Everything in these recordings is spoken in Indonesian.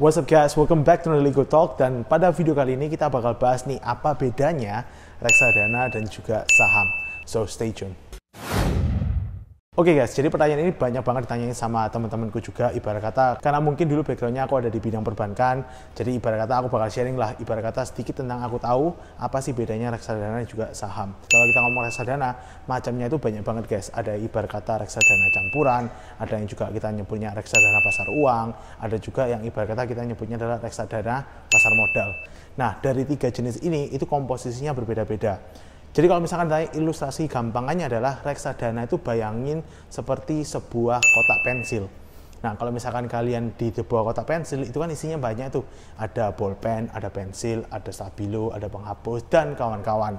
What's up guys, welcome back to Lego Talk. Dan pada video kali ini kita bakal bahas nih apa bedanya reksadana dan juga saham. So stay tuned. Oke guys, jadi pertanyaan ini banyak banget ditanyain sama teman-temanku juga, ibarat kata karena mungkin dulu backgroundnya aku ada di bidang perbankan, jadi ibarat kata aku bakal sharing lah, ibarat kata sedikit tentang aku tahu apa sih bedanya reksadana dan juga saham. Kalau kita ngomong reksadana, macamnya itu banyak banget guys, ada ibarat kata reksadana campuran, ada yang juga kita nyebutnya reksadana pasar uang, ada juga yang ibarat kata kita nyebutnya adalah reksadana pasar modal. Nah, dari tiga jenis ini itu komposisinya berbeda-beda. Jadi kalau misalkan tanya ilustrasi gampangannya adalah reksadana itu bayangin seperti sebuah kotak pensil. Nah kalau misalkan kalian di sebuah kotak pensil itu kan isinya banyak tuh. Ada bolpen, ada pensil, ada stabilo, ada penghapus, dan kawan-kawan.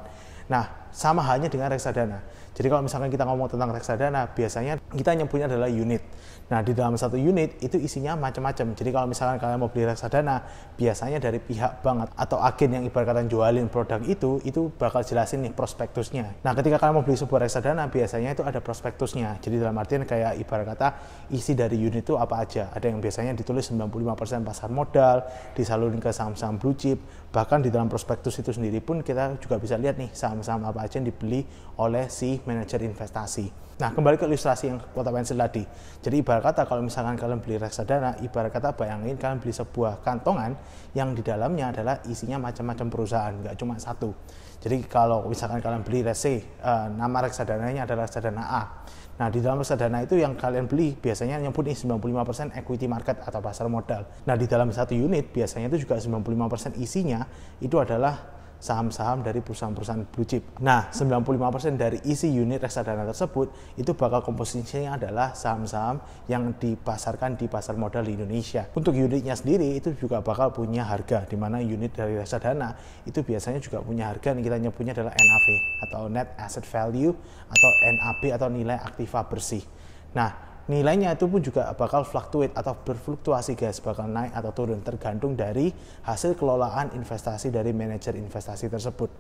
Nah sama halnya dengan reksadana. Jadi kalau misalkan kita ngomong tentang reksadana, biasanya kita nyebutnya adalah unit. Nah di dalam satu unit itu isinya macam-macam. Jadi kalau misalkan kalian mau beli reksadana, biasanya dari pihak bank atau agen yang ibarat kata jualin produk itu bakal jelasin nih prospektusnya. Nah ketika kalian mau beli sebuah reksadana, biasanya itu ada prospektusnya. Jadi dalam artian kayak ibarat kata isi dari unit itu apa aja. Ada yang biasanya ditulis 95% pasar modal, disalurin ke saham-saham blue chip. Bahkan di dalam prospektus itu sendiri pun kita juga bisa lihat nih saham-saham apa aja yang dibeli oleh si manajer investasi. Nah kembali ke ilustrasi yang kotak pensil tadi. Jadi ibarat kata kalau misalkan kalian beli reksadana, ibarat kata bayangin kalian beli sebuah kantongan yang di dalamnya adalah isinya macam-macam perusahaan, nggak cuma satu. Jadi kalau misalkan kalian beli nama reksadananya adalah reksadana A. Nah di dalam reksadana itu yang kalian beli biasanya nyebut nih 95% equity market atau pasar modal. Nah di dalam satu unit biasanya itu juga 95% isinya itu adalah saham-saham dari perusahaan-perusahaan blue chip. Nah, 95% dari isi unit reksadana tersebut itu bakal komposisinya adalah saham-saham yang dipasarkan di pasar modal di Indonesia. Untuk unitnya sendiri itu juga bakal punya harga, di mana unit dari reksadana itu biasanya juga punya harga yang kita nyebutnya adalah NAV atau Net Asset Value atau NAB atau nilai aktiva bersih. Nah, nilainya itu pun juga bakal fluctuate atau berfluktuasi guys, bakal naik atau turun tergantung dari hasil kelolaan investasi dari manajer investasi tersebut.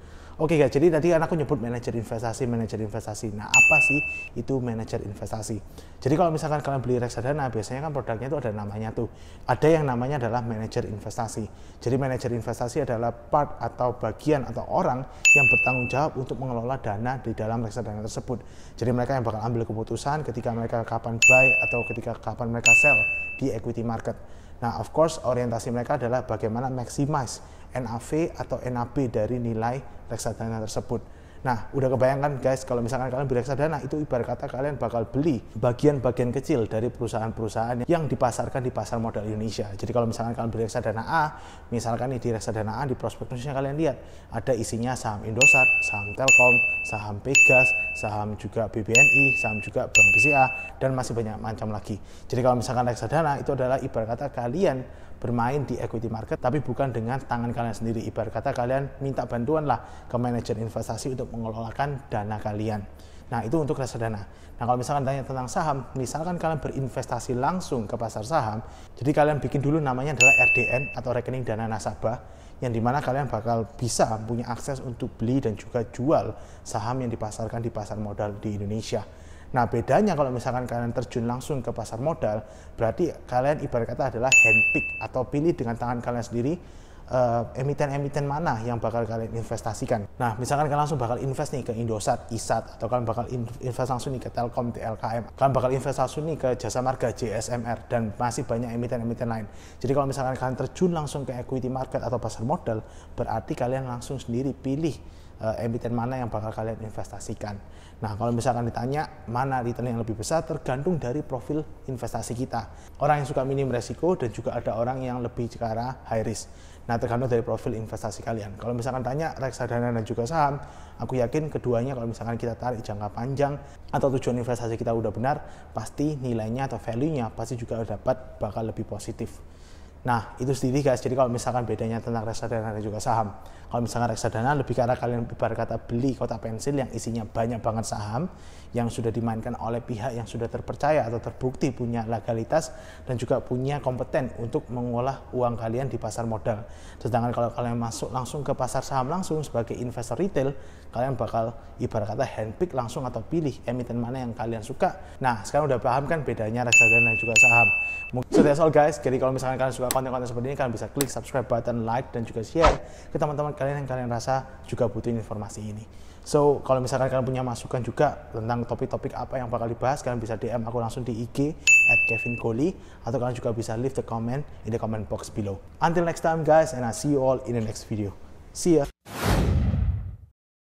Oke guys, jadi tadi kan aku nyebut manajer investasi. Nah apa sih itu manajer investasi? Jadi kalau misalkan kalian beli reksadana, biasanya kan produknya itu ada namanya tuh. Ada yang namanya adalah manajer investasi. Jadi manajer investasi adalah part atau bagian atau orang yang bertanggung jawab untuk mengelola dana di dalam reksadana tersebut. Jadi mereka yang bakal ambil keputusan ketika mereka kapan buy atau ketika kapan mereka sell di equity market. Nah, of course orientasi mereka adalah bagaimana maximize NAV atau NAB dari nilai reksadana tersebut. Nah, udah kebayangkan guys, kalau misalkan kalian beli reksadana, itu ibarat kata kalian bakal beli bagian-bagian kecil dari perusahaan-perusahaan yang dipasarkan di pasar modal Indonesia. Jadi kalau misalkan kalian beli reksadana A, misalkan di reksadana A di prospektusnya kalian lihat ada isinya saham Indosat, saham Telkom, saham Pegas, saham juga BBNI, saham juga Bank BCA, dan masih banyak macam lagi. Jadi kalau misalkan reksadana itu adalah ibarat kata kalian bermain di equity market tapi bukan dengan tangan kalian sendiri. Ibarat kata kalian minta bantuan lah ke manajer investasi untuk mengelolakan dana kalian. Nah itu untuk reksadana. Nah kalau misalkan tanya tentang saham, misalkan kalian berinvestasi langsung ke pasar saham, jadi kalian bikin dulu namanya adalah RDN atau rekening dana nasabah, yang dimana kalian bakal bisa punya akses untuk beli dan juga jual saham yang dipasarkan di pasar modal di Indonesia. Nah bedanya kalau misalkan kalian terjun langsung ke pasar modal, berarti kalian ibarat kata adalah handpick atau pilih dengan tangan kalian sendiri emiten-emiten mana yang bakal kalian investasikan. Nah misalkan kalian langsung bakal invest nih ke Indosat, ISAT, atau kalian bakal invest langsung nih ke Telkom, TLKM, kalian bakal invest langsung nih ke Jasa Marga, JSMR, dan masih banyak emiten-emiten lain. Jadi kalau misalkan kalian terjun langsung ke equity market atau pasar modal, berarti kalian langsung sendiri pilih emiten mana yang bakal kalian investasikan. Nah kalau misalkan ditanya mana return yang lebih besar, tergantung dari profil investasi kita. Orang yang suka minim resiko dan juga ada orang yang lebih ke arah high risk. Nah tergantung dari profil investasi kalian. Kalau misalkan tanya reksadana dan juga saham, aku yakin keduanya kalau misalkan kita tarik jangka panjang atau tujuan investasi kita udah benar, pasti nilainya atau value-nya pasti juga dapat bakal lebih positif. Nah itu sendiri guys, jadi kalau misalkan bedanya tentang reksadana dan juga saham, kalau misalkan reksadana lebih karena kalian ibarat kata beli kotak pensil yang isinya banyak banget saham yang sudah dimainkan oleh pihak yang sudah terpercaya atau terbukti punya legalitas dan juga punya kompeten untuk mengolah uang kalian di pasar modal. Sedangkan kalau kalian masuk langsung ke pasar saham langsung sebagai investor retail, kalian bakal ibarat kata handpick langsung atau pilih emiten mana yang kalian suka. Nah sekarang udah paham kan bedanya reksadana dan juga saham. So that's all guys, jadi kalau misalkan kalian suka konten-konten seperti ini, kalian bisa klik subscribe button, like, dan juga share ke teman-teman kalian yang kalian rasa juga butuh informasi ini. So, kalau misalkan kalian punya masukan juga tentang topik-topik apa yang bakal dibahas, kalian bisa DM aku langsung di IG @kevinkoli, atau kalian juga bisa leave the comment in the comment box below. Until next time guys, and I'll see you all in the next video. See ya!